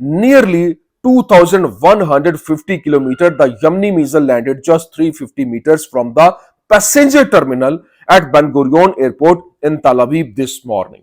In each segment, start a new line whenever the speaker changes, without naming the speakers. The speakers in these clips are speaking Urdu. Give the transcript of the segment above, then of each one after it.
nearly 2,150 kilometers, the Yemeni missile landed just 350 meters from the passenger terminal at Ben Gurion Airport in Tel Aviv this morning।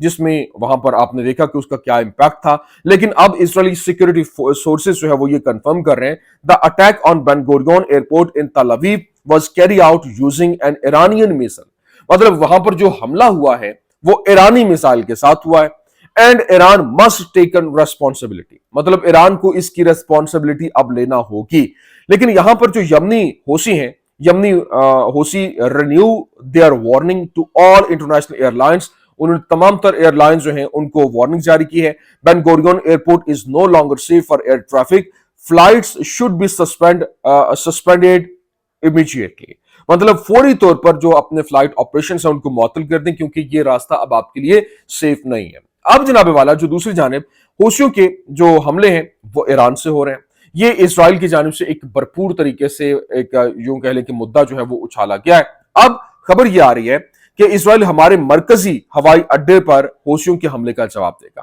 جس میں وہاں پر آپ نے دیکھا کہ اس کا کیا امپیکٹ تھا. لیکن اب اسرائیلی سیکورٹی سورسز جو ہے وہ یہ کنفرم کر رہے ہیں دا attack on been Gurion airport in Tel Aviv was carried out using an Iranian missile. مطلب وہاں پر جو حملہ ہوا ہے وہ ایرانی میسائل کے ساتھ ہوا ہے. And Iran must taken responsibility. مطلب ایران کو اس کی ریسپانسبلٹی اب لینا ہوگی. لیکن یہاں پر جو Yemeni Houthi renew their warning to all international airlines. انہوں نے تمام تر ایئر لائنز جو ہیں ان کو وارننگ جاری کی ہے. Ben Gurion airport is no longer safe for air traffic. Flights should be suspended immediately. مطلب فوری طور پر جو اپنے فلائٹ آپریشنز ہیں ان کو معطل کر دیں کیونکہ یہ راستہ اب آپ کے لیے سیف نہیں ہے. اب جناب والا جو دوسری جانب حوثیوں کے جو حملے ہیں وہ ایران سے ہو رہے ہیں. یہ اسرائیل کی جانب سے ایک بھرپور طریقے سے ایک یوں کہہ لیں کہ مدعا جو ہے وہ اچھالا گیا ہے. اب خبر یہ آ رہی ہے کہ اسرائیل ہمارے مرکزی ہوائی اڈے پر حوثیوں کے حملے کا جواب دے گا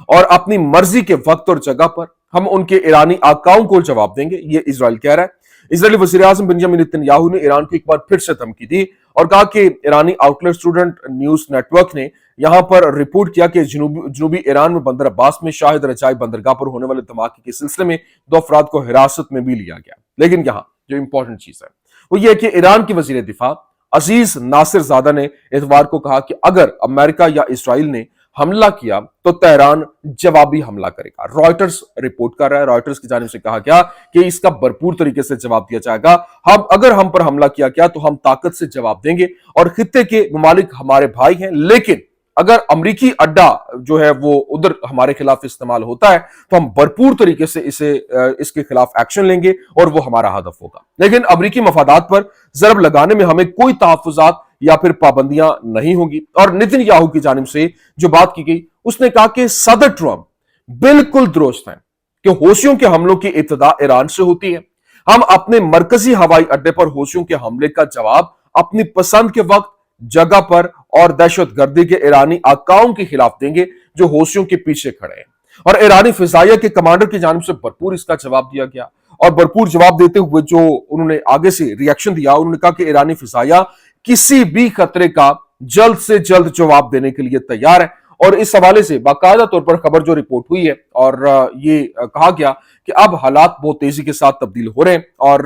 اور اپنی مرضی کے وقت اور جگہ پر ہم ان کے ایرانی آقاؤں کو جواب دیں گے. یہ اسرائیل کہہ رہا ہے. اسرائیلی وزیر اعظم بنیامین نتنیاہو نے ایران کو ایک بار پھر سے دھمکی دی اور کہا کہ ایرانی outlet student news network نے یہاں پر رپورٹ کیا کہ جنوبی ایران میں بندر عباس میں شاہد رجائی بندرگاہ پر ہونے والے دھماکے کے سلسلے میں 2 افراد کو حراست میں بھی لیا گیا. لیکن یہاں جو امپورٹنٹ چیز ہے وہ یہ کہ ایران کے وزیر دفاع عزیز ناصر زادہ نے اتوار کو کہا کہ اگر امریکہ یا اسرائیل نے حملہ کیا تو تہران جوابی حملہ کرے گا. رائٹرز رپورٹ کر رہا ہے. رائٹرز کی جانب سے کہا گیا کہ اس کا بھرپور طریقے سے جواب دیا جائے گا. اگر ہم پر حملہ کیا گیا تو ہم طاقت سے جواب دیں گے اور خطے کے ممالک ہمارے بھائی ہیں. لیکن اگر امریکی اڈا جو ہے وہ ادھر ہمارے خلاف استعمال ہوتا ہے تو ہم بھرپور طریقے سے اس کے خلاف ایکشن لیں گے اور وہ ہمارا ہدف ہوگا. لیکن امریکی مفادات پر ضرب لگانے میں ہمیں کوئی تحفظات یا پھر پابندیاں نہیں ہوں گی. اور نتن یاہو کی جانب سے جو بات کی گئی اس نے کہا کہ صدر ٹرمپ بالکل درست ہیں کہ حوثیوں کے حملوں کی ابتدا ایران سے ہوتی ہے. ہم اپنے مرکزی ہوائی اڈے پر حوثیوں کے حملے کا جواب اپنی پسند کے وقت جگہ پر اور دہشت گردی کے ایرانی آقاؤں کے خلاف دیں گے جو حوثیوں کے پیچھے کھڑے ہیں. اور ایرانی فضائیہ کے کمانڈر کی جانب سے بھرپور اس کا جواب دیا گیا اور بھرپور جواب دیتے ہوئے جو انہوں نے آگے سے ریاکشن دیا انہوں نے کہا کہ ایرانی فضائیہ کسی بھی خطرے کا جلد سے جلد جواب دینے کے لیے تیار ہے. اور اس حوالے سے باقاعدہ طور پر خبر جو رپورٹ ہوئی ہے اور یہ کہا گیا کہ اب حالات بہت تیزی کے ساتھ تبدیل ہو رہے ہیں. اور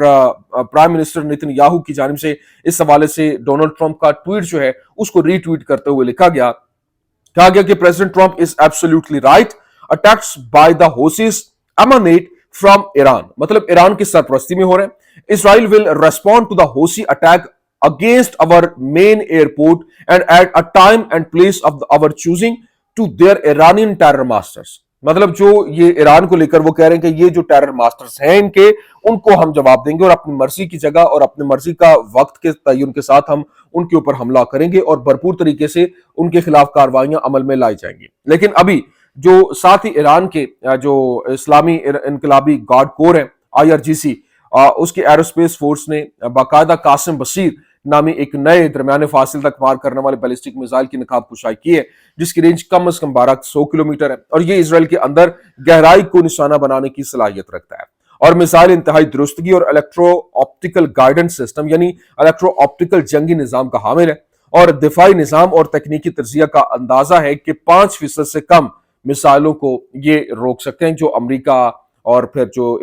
پرائم منسٹر نتن یاہو کی جانب سے اس حوالے سے ڈونلڈ ٹرمپ کا ٹویٹ جو ہے اس کو ری ٹویٹ کرتے ہوئے کہا گیا کہ president Trump is absolutely right. Attacks by the Houthis emanate from Iran. مطلب ایران کی سرپرستی میں ہو رہے ہیں. اسرائیل ول ریسپونڈ ٹو دا ہوسی attack against our main airport and at a time and place of our choosing to their Iranian terror masters. مطلب جو یہ ایران کو لے کر وہ کہہ رہے ہیں کہ یہ جو ٹیرر ماسٹرز ہیں ان کو ہم جواب دیں گے اور اپنی مرضی کی جگہ اور اپنی مرضی کا وقت کے تعین کے ساتھ ہم ان کے اوپر حملہ کریں گے اور بھرپور طریقے سے ان کے خلاف کارروائیاں عمل میں لائی جائیں گی. لیکن ابھی جو ساتھ ہی ایران کے جو اسلامی انقلابی گارڈ کور ہے IRGC اس کی ایروسپیس فورس نے باقاعدہ قاسم بصیر نامی ایک نئے درمیانے فاصل تک مار کرنے والے بیلسٹک میزائل کی نقاب کشائی کی ہے جس کی رینج کم از کم 1200 کلومیٹر ہے اور یہ اسرائیل کے اندر گہرائی کو نشانہ بنانے کی صلاحیت رکھتا ہے. اور میزائل انتہائی درستگی اور الیکٹرو آپٹیکل گائیڈنس سسٹم یعنی الیکٹرو آپٹیکل جنگی نظام کا حامل ہے اور دفاعی نظام اور تکنیکی تجزیہ کا اندازہ ہے کہ 5% سے کم میزائلوں کو یہ روک سکتے ہیں جو امریکہ اور پھر جو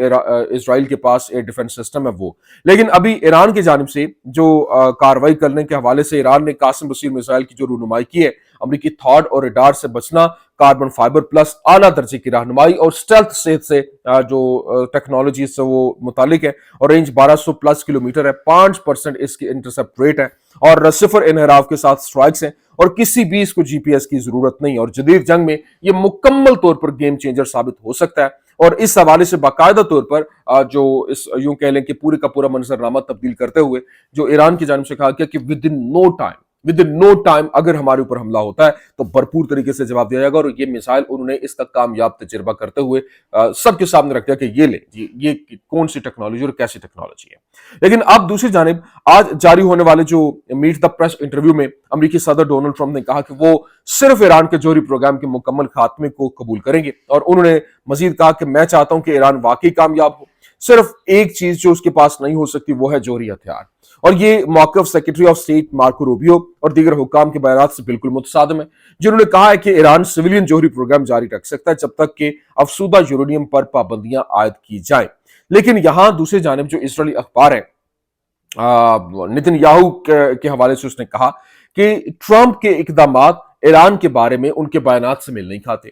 اسرائیل کے پاس ایئر ڈیفنس سسٹم ہے وہ. لیکن ابھی ایران کی جانب سے جو کارروائی کرنے کے حوالے سے ایران نے قاسم بصیر میزائل کی جو رہنمائی کی ہے امریکی تھاڈ اور ریڈار سے بچنا کاربن فائبر پلس اعلیٰ درجے کی رہنمائی اور اسٹیلتھ صحت سے جو ٹیکنالوجی سے وہ متعلق ہے اور رینج 1200 پلس کلومیٹر ہے. 5% اس کی انٹرسپٹ ریٹ ہے اور 0 انحراف کے ساتھ سٹرائکس ہیں اور کسی بھی اس کو GPS کی ضرورت نہیں اور جدید جنگ میں یہ مکمل طور پر گیم چینجر ثابت ہو سکتا ہے. اور اس حوالے سے باقاعدہ طور پر جو اس یوں کہہ لیں کہ پورے کا پورا منظرنامہ تبدیل کرتے ہوئے جو ایران کی جانب سے کہا گیا کہ ود ان نو ٹائم اگر ہمارے اوپر حملہ ہوتا ہے تو بھرپور طریقے سے جواب دیا جائے گا. اور یہ مثال انہوں نے اس کا کامیاب تجربہ کرتے ہوئے سب کے سامنے رکھ دیا کہ یہ لیں جی یہ کون سی ٹیکنالوجی اور کیسی ٹیکنالوجی ہے. لیکن اب دوسری جانب آج جاری ہونے والے جو میٹ دا پریس انٹرویو میں امریکی صدر ڈونلڈ ٹرمپ نے کہا کہ وہ صرف ایران کے جوہری پروگرام کے مکمل خاتمے کو قبول کریں گے اور انہوں نے مزید کہا کہ میں چاہتا ہوں کہ ایران واقعی کامیاب ہو. صرف ایک چیز جو اس کے پاس نہیں ہو سکتی وہ ہے جوہری ہتھیار اور یہ موقف secretary of state Marco Rubio اور دیگر حکام کے بیانات سے بالکل متصادم ہے، جنہوں نے کہا ہے کہ ایران سویلین جوہری پروگرام جاری رکھ سکتا ہے جب تک کہ افسودہ یورینیم پر پابندیاں عائد کی جائیں۔ لیکن یہاں دوسری جانب جو اسرائیلی اخبار ہے، نتن یاہو کے حوالے سے اس نے کہا کہ ٹرمپ کے اقدامات ایران کے بارے میں ان کے بیانات سے میل نہیں کھاتے۔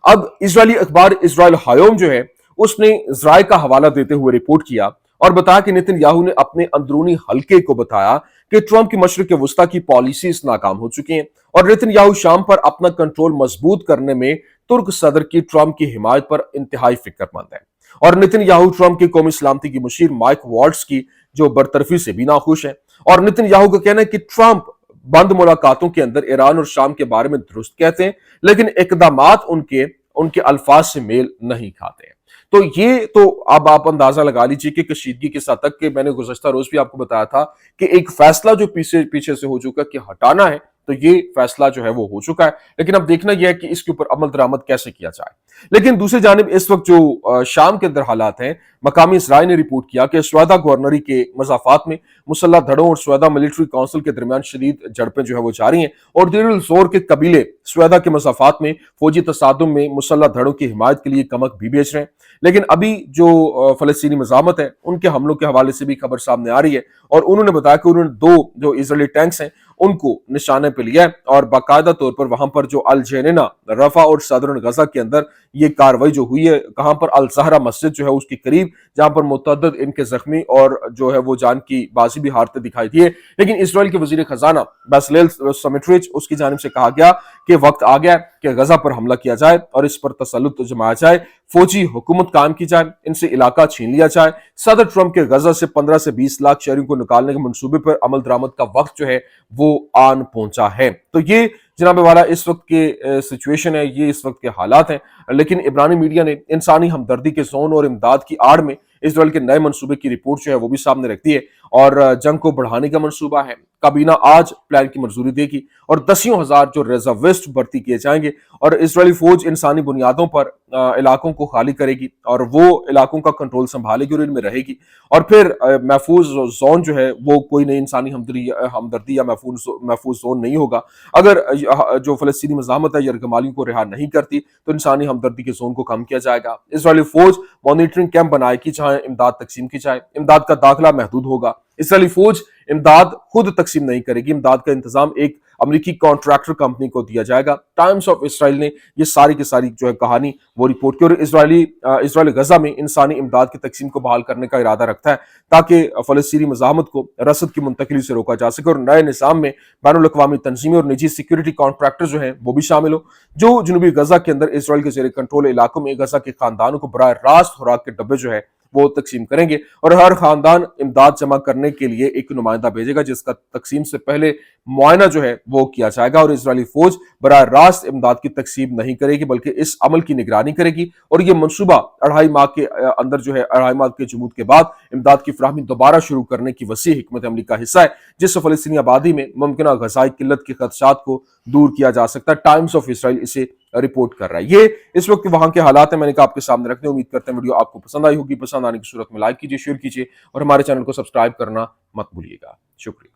اب اسرائیلی اخبار اسرائیل ہایوم جو ہے اس نے ذرائع کا حوالہ دیتے ہوئے رپورٹ کیا اور بتایا کہ نتن یاہو نے اپنے اندرونی حلقے کو بتایا کہ ٹرمپ کی مشرق وسطیٰ کی پالیسیز ناکام ہو چکی ہیں اور نتن یاہو شام پر اپنا کنٹرول مضبوط کرنے میں ترک صدر کی ٹرمپ کی حمایت پر انتہائی فکر مند ہے۔ اور نتن یاہو ٹرمپ کی قومی سلامتی کی مشیر مائک وارٹس کی جو برطرفی سے بھی ناخوش ہیں، اور نتن یاہو کا کہنا ہے کہ ٹرمپ بند ملاقاتوں کے اندر ایران اور شام کے بارے میں درست کہتے ہیں لیکن اقدامات ان کے الفاظ سے میل نہیں کھاتے ہیں۔ تو یہ تو اب آپ اندازہ لگا لیجئے کہ کشیدگی کے ساتھ تک کہ میں نے گزشتہ روز بھی آپ کو بتایا تھا کہ ایک فیصلہ جو پیچھے سے ہو چکا کہ ہٹانا ہے، تو یہ فیصلہ جو ہے وہ ہو چکا ہے، لیکن اب دیکھنا یہ ہے کہ اس کے اوپر عمل درآمد کیسے کیا جائے۔ لیکن دوسری جانب اس وقت جو شام کے اندر حالات ہیں، مقامی ذرائع نے رپورٹ کیا کہ سویدا گورنری کے مضافات میں مسلح دھڑوں اور سویدا ملٹری کونسل کے درمیان شدید جھڑپیں جو ہے وہ جاری ہیں، اور دیر الزور کے قبیلے سویدا کے مضافات میں فوجی تصادم میں مسلح دھڑوں کی حمایت کے لیے کمک بھی بیچ رہے ہیں۔ لیکن ابھی جو فلسطینی مزاحمت ہے ان کے حملوں کے حوالے سے بھی خبر سامنے آ رہی ہے، اور انہوں نے بتایا کہ انہوں نے 2 جو اسرائیلی ٹینکس ہیں ان کو نشانے پہ لیا ہے اور باقاعدہ طور پر وہاں پر جو الجنینہ، رفح اور صدرن غزہ کے اندر یہ کاروائی جو ہوئی ہے، کہاں پر الزہرا مسجد جو ہے اس کے قریب، جہاں پر متعدد ان کے زخمی اور جو ہے وہ جان کی بازی بھی ہارتے دکھائی دیے۔ لیکن اسرائیل کے وزیر خزانہ بیسلیل سمیٹرچ اس کی جانب سے کہا گیا کہ وقت آ گیا کہ غزہ پر حملہ کیا جائے اور اس پر تسلط جمایا جائے، فوجی حکومت قائم کی جائے، ان سے علاقہ چھین لیا جائے۔ صدر ٹرمپ کے غزہ سے 15 سے 20 لاکھ شہریوں کو نکالنے کے منصوبے پر عمل درآمد کا وقت جو ہے وہ آن پہنچا ہے۔ تو یہ جناب والا اس وقت کے سچویشن ہے، یہ اس وقت کے حالات ہیں۔ لیکن عبرانی میڈیا نے انسانی ہمدردی کے زون اور امداد کی آڑ میں اسرائیل کے نئے منصوبے کی رپورٹ جو ہے وہ بھی سامنے رکھتی ہے، اور جنگ کو بڑھانے کا منصوبہ ہے۔ کابینہ آج پلان کی منظوری دے گی اور 10,000 جو ریزروسٹ بھرتی کیے جائیں گے، اور اسرائیلی فوج انسانی بنیادوں پر علاقوں کو خالی کرے گی اور وہ علاقوں کا کنٹرول سنبھالے گی اور ان میں رہے گی، اور پھر محفوظ زون جو ہے وہ کوئی نئی انسانی ہمدردی یا محفوظ زون نہیں ہوگا۔ اگر جو فلسطینی مزاحمت ہے یرغمالیوں کو رہا نہیں کرتی تو انسانی ہمدردی کے زون کو کم کیا جائے گا۔ اسرائیلی فوج مانیٹرنگ کیمپ بنائے گی جہاں امداد تقسیم کی جائے، امداد کا داخلہ محدود ہوگا۔ اسرائیلی فوج امداد خود تقسیم نہیں کرے گی، امداد کا انتظام ایک امریکی کانٹریکٹر کمپنی کو دیا جائے گا۔ ٹائمز آف اسرائیل نے یہ ساری کی ساری جو ہے کہانی وہ رپورٹ کی، اور اسرائیل غزہ میں انسانی امداد کی تقسیم کو بحال کرنے کا ارادہ رکھتا ہے تاکہ فلسطینی مزاحمت کو رسد کی منتقلی سے روکا جا سکے، اور نئے نظام میں بین الاقوامی تنظیمیں اور نجی سیکیورٹی کانٹریکٹر جو ہیں وہ بھی شامل ہو، جو جنوبی غزہ کے اندر اسرائیل کے زیر کنٹرول علاقوں میں غزہ کے خاندانوں کو براہ راست خوراک کے ڈبے جو ہے وہ تقسیم کریں گے، اور ہر خاندان امداد جمع کرنے کے لیے ایک نمائندہ بھیجے گا جس کا تقسیم سے پہلے معائنہ جو ہے وہ کیا جائے گا، اور اسرائیلی فوج براہ راست امداد کی تقسیم نہیں کرے گی بلکہ اس عمل کی نگرانی کرے گی، اور یہ منصوبہ 2.5 ماہ کے اندر جو ہے 2.5 ماہ کے جمود کے بعد امداد کی فراہمی دوبارہ شروع کرنے کی وسیع حکمت عملی کا حصہ ہے، جس سے فلسطینی آبادی میں ممکنہ غذائی قلت کے خدشات کو دور کیا جا سکتا ہے۔ ٹائمز آف اسرائیل اسے رپورٹ کر رہا ہے۔ یہ اس وقت وہاں کے حالات ہیں، میں نے کہا آپ کے سامنے رکھنے، امید کرتے ہیں ویڈیو آپ کو پسند آئی ہوگی۔ پسند آنے کی صورت میں لائک کیجیے، شیئر کیجیے، اور ہمارے چینل کو سبسکرائب کرنا مت بھولیے گا۔ شکریہ۔